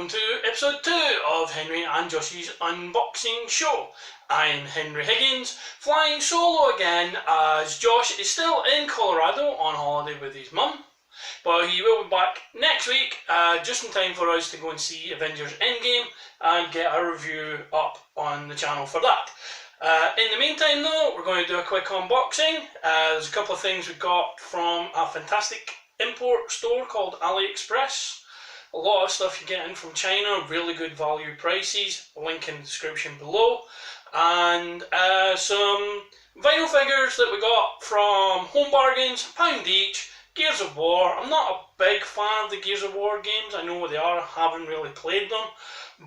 welcome to episode 2 of Henry and Josh's unboxing show. I'm Henry Higgins, flying solo again as Josh is still in Colorado on holiday with his mum. But he will be back next week, just in time for us to go and see Avengers Endgame and get a review up on the channel for that. In the meantime though, we're going to do a quick unboxing. There's a couple of things we got from a fantastic import store called AliExpress. A lot of stuff you get in from China, really good value prices, link in the description below. And some vinyl figures that we got from Home Bargains, £1 each. Gears of War. I'm not a big fan of the Gears of War games, I know what they are, I haven't really played them.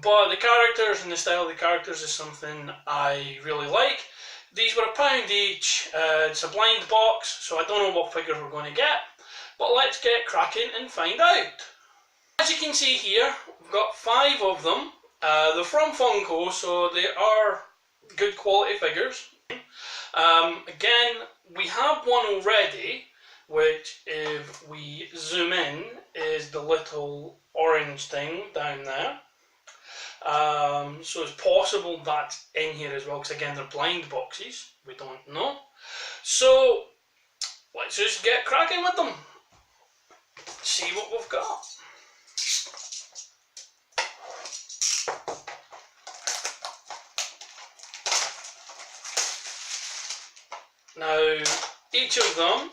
But the characters and the style of the characters is something I really like. These were £1 each, it's a blind box, so I don't know what figures we're going to get. But let's get cracking and find out. As you can see here, we've got 5 of them. They're from Funko, so they are good quality figures. Again, we have one already, which if we zoom in is the little orange thing down there. So it's possible that's in here as well, because again they're blind boxes, we don't know. So let's just get cracking with them, see what we've got. Now each of them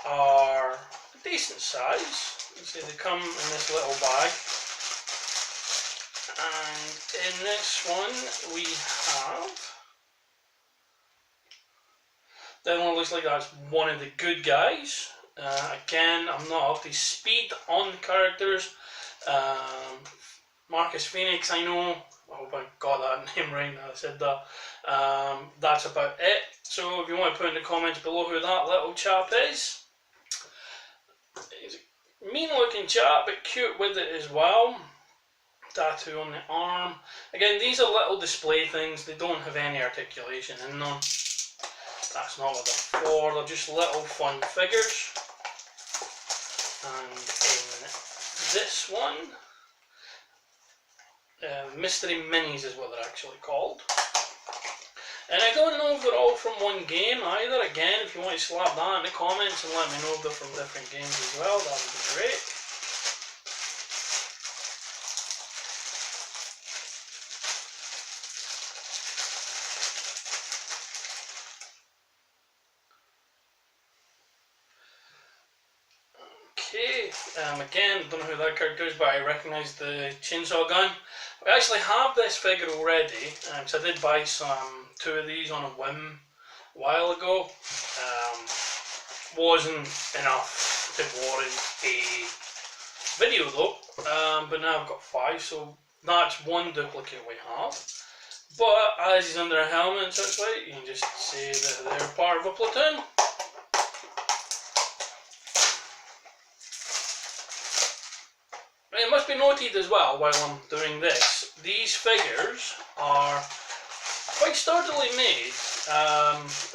are a decent size. You see they come in this little bag, and in this one we have, that one looks like that's one of the good guys. Again, I'm not up to speed on the characters. Marcus Phoenix, I know, I hope I got that name right now I said that. That's about it. So if you want to put in the comments below who that little chap is. He's a mean looking chap, but cute with it as well. Tattoo on the arm. Again, these are little display things, they don't have any articulation in them. That's not what they're for, they're just little fun figures. And in this one, Mystery Minis is what they're actually called. And I don't know if they're all from one game either. Again, if you want to slap that in the comments and let me know if they're from different games as well, that would be great. Okay, again, don't know who that character is, but I recognise the chainsaw gun. We actually have this figure already, so I did buy 2 of these on a whim a while ago. Wasn't enough to warrant a video though, but now I've got 5, so that's one duplicate we have. But as he's under a helmet and such like, you can just say that they're part of a platoon. It must be noted as well, while I'm doing this, these figures are quite sturdily made.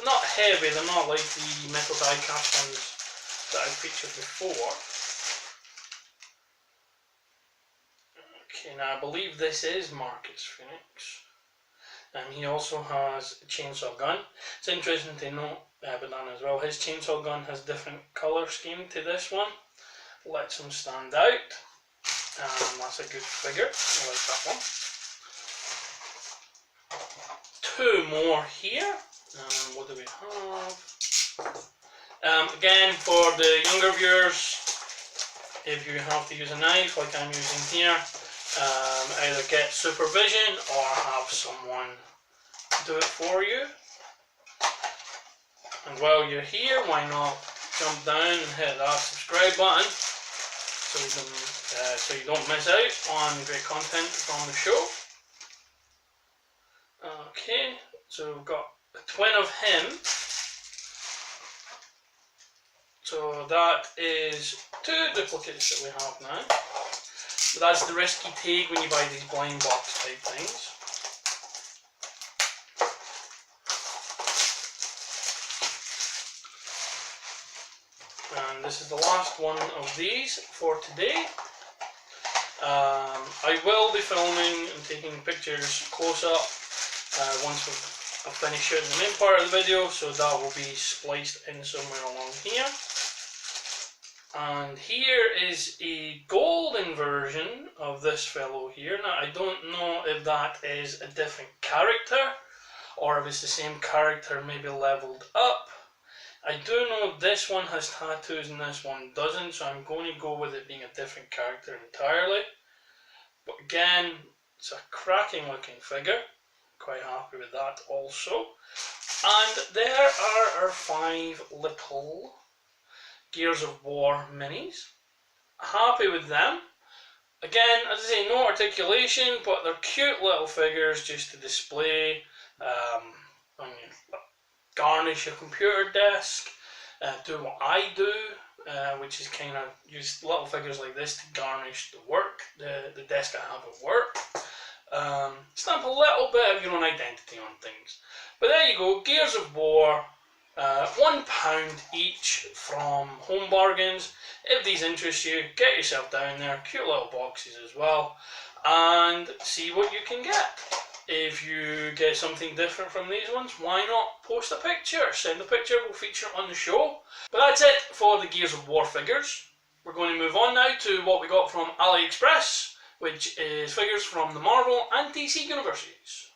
Not heavy, they're not like the metal die cast ones that I've featured before. Okay, now I believe this is Marcus Phoenix. And he also has a chainsaw gun. It's interesting to note, Banana as well, his chainsaw gun has different colour scheme to this one. Lets him stand out. That's a good figure, I like that one. 2 more here. What do we have? Again, for the younger viewers, if you have to use a knife like I'm using here, either get supervision or have someone do it for you. And while you're here, why not jump down and hit that subscribe button, so you don't miss out on great content from the show. Okay, so we've got a twin of him. So that is 2 duplicates that we have now. But that's the risk you take when you buy these blind box type things. And this is the last one of these for today. I will be filming and taking pictures close up once I've finished shooting the main part of the video, so that will be spliced in somewhere along here. And here is a golden version of this fellow here. Now I don't know if that is a different character or if it's the same character maybe leveled up. I do know this one has tattoos and this one doesn't, so I'm going to go with it being a different character entirely. But again, it's a cracking looking figure. Quite happy with that also. And there are our 5 little Gears of War minis. Happy with them. Again, as I say, no articulation, but they're cute little figures just to display, garnish a computer desk, do what I do, which is kind of use little figures like this to garnish the work, the desk I have at work. Stamp a little bit of your own identity on things. But there you go, Gears of War, £1 each from Home Bargains. If these interest you, get yourself down there, cute little boxes as well, and see what you can get. If you get something different from these ones, why not post a picture? Send a picture, we'll feature on the show. But that's it for the Gears of War figures. We're going to move on now to what we got from AliExpress, which is figures from the Marvel and DC universes.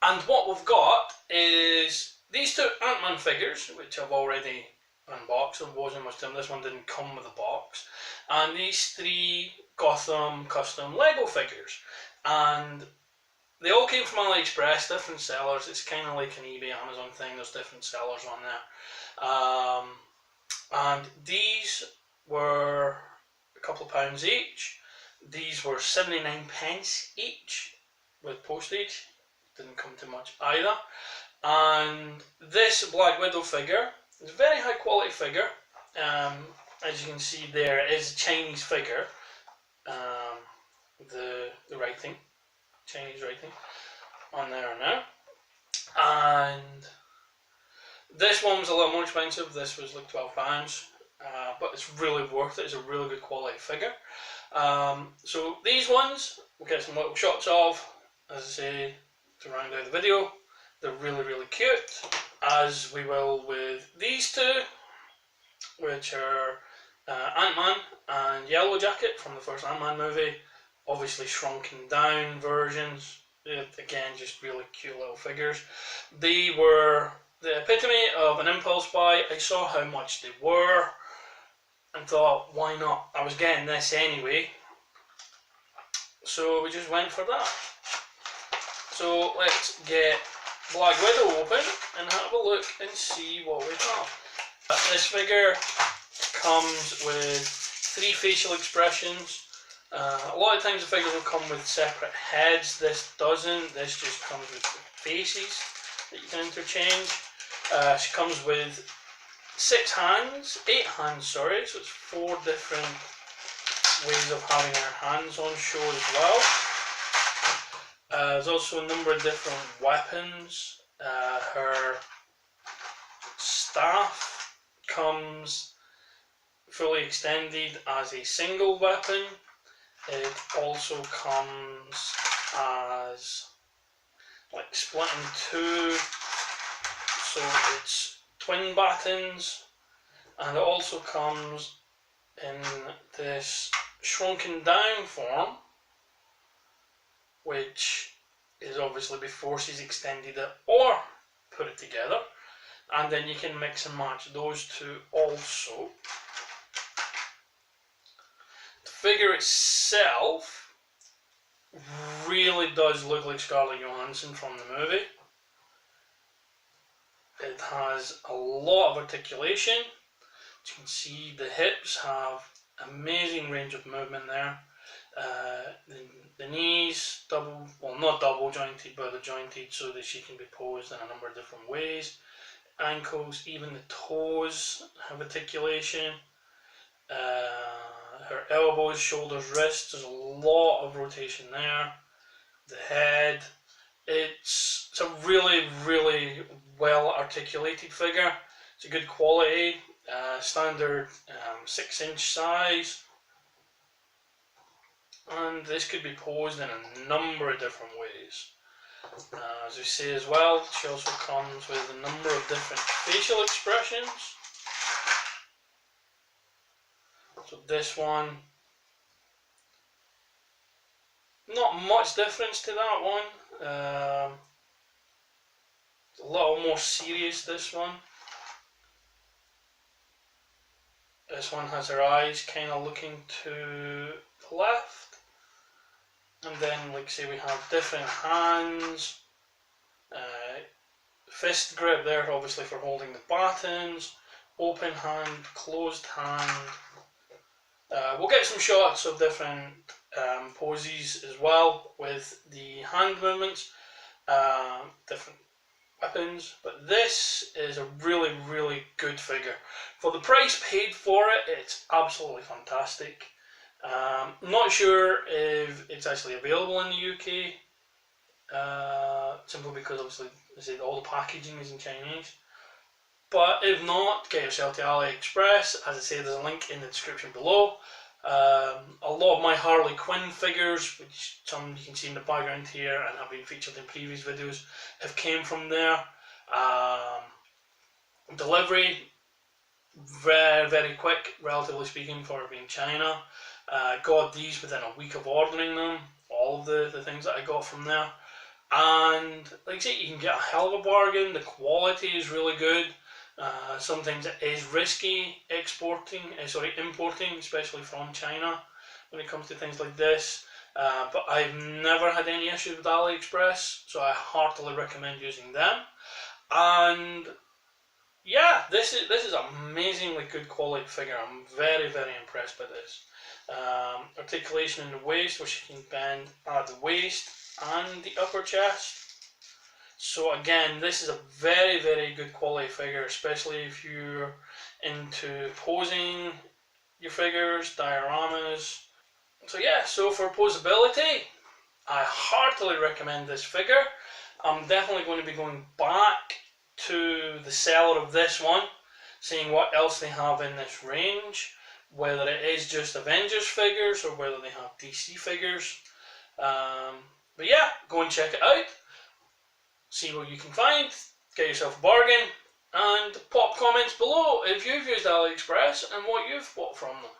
And what we've got is these 2 Ant-Man figures, which I've already unboxed. There wasn't much time. This one didn't come with a box. And these 3 Gotham custom Lego figures. And they all came from AliExpress, different sellers. It's kind of like an eBay, Amazon thing. There's different sellers on there. And these were a couple of pounds each. These were 79p each with postage. Didn't come to much either. And this Black Widow figure is a very high quality figure. As you can see there, it is a Chinese figure. The writing. Chinese writing on there now, and this one was a little more expensive. This was like £12, but it's really worth it. It's a really good quality figure. So these ones we'll get some little shots of, as I say, to round out the video. They're really, really cute, as we will with these 2, which are Ant-Man and Yellow Jacket from the first Ant-Man movie. Obviously shrunken down versions, again just really cute little figures. They were the epitome of an impulse buy. I saw how much they were and thought, why not? I was getting this anyway, so we just went for that. So let's get Black Widow open and have a look and see what we have. This figure comes with 3 facial expressions. A lot of times the figures will come with separate heads. This doesn't. This just comes with faces that you can interchange. She comes with 8 hands, sorry, so it's 4 different ways of having her hands on show as well. There's also a number of different weapons. Her staff comes fully extended as a single weapon. It also comes as like split in 2, so it's twin batons, and it also comes in this shrunken down form, which is obviously before she's extended it or put it together, and then you can mix and match those 2 also. Figure itself really does look like Scarlett Johansson from the movie. It has a lot of articulation. As you can see, the hips have amazing range of movement there. The knees, not double jointed, but they're jointed so that she can be posed in a number of different ways. Ankles, even the toes have articulation. Her elbows, shoulders, wrists, there's a lot of rotation there. The head, it's a really, really well articulated figure. It's a good quality, standard 6-inch size. and this could be posed in a number of different ways. As we say as well, she also comes with a number of different facial expressions. So this one, not much difference to that one. A little more serious, this one. This one has her eyes kind of looking to the left. And then, like say, we have different hands. Fist grip there, obviously for holding the buttons. Open hand, closed hand. We'll get some shots of different poses as well with the hand movements, different weapons, but this is a really, really good figure. For the price paid for it, it's absolutely fantastic. Not sure if it's actually available in the UK, simply because obviously all the packaging is in Chinese. But if not, get yourself to AliExpress. As I say, there's a link in the description below. A lot of my Harley Quinn figures, which some you can see in the background here and have been featured in previous videos, have came from there. Delivery, very, very quick, relatively speaking, for being China. Got these within a week of ordering them, all of the things that I got from there. And like I say, you can get a hell of a bargain. The quality is really good. Sometimes it is risky importing, especially from China, when it comes to things like this. But I've never had any issues with AliExpress, so I heartily recommend using them. And yeah, this is amazingly good quality figure. I'm very, very impressed by this. Articulation in the waist, which you can bend at the waist and the upper chest. So again, this is a very, very good quality figure, especially if you're into posing your figures, dioramas. So yeah, so for posability, I heartily recommend this figure. I'm definitely going to be going back to the seller of this one, seeing what else they have in this range, whether it is just Avengers figures or whether they have DC figures. But yeah, go and check it out. See what you can find, get yourself a bargain, and pop comments below if you've used AliExpress and what you've bought from them.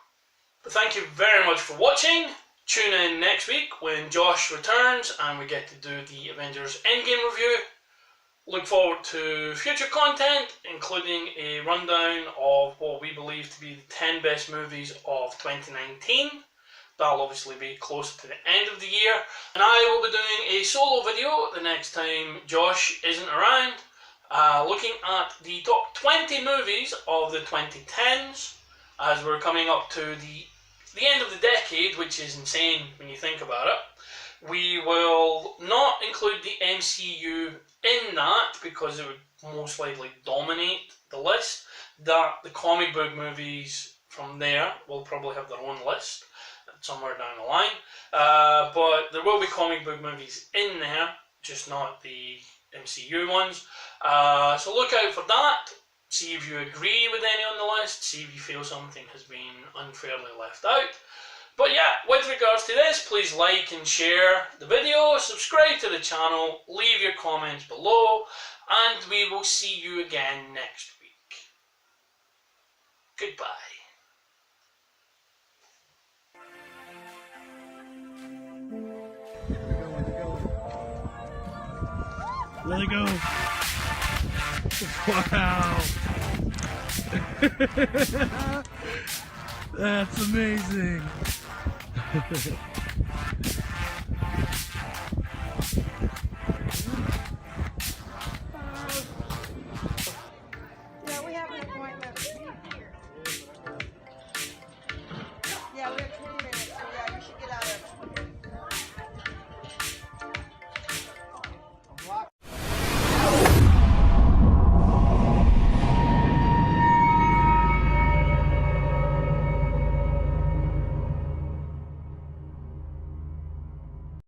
But thank you very much for watching. Tune in next week when Josh returns and we get to do the Avengers Endgame review. Look forward to future content, including a rundown of what we believe to be the 10 best movies of 2019. That'll obviously be closer to the end of the year. And I will be doing a solo video the next time Josh isn't around, looking at the top 20 movies of the 2010s, as we're coming up to the end of the decade, which is insane when you think about it. We will not include the MCU in that because it would most likely dominate the list. That the comic book movies from there will probably have their own list somewhere down the line, but there will be comic book movies in there, just not the MCU ones. So look out for that. See if you agree with any on the list. See if you feel something has been unfairly left out. But yeah, with regards to this, please like and share the video, subscribe to the channel, leave your comments below, and we will see you again next week. Goodbye. Let it go. Wow. That's amazing.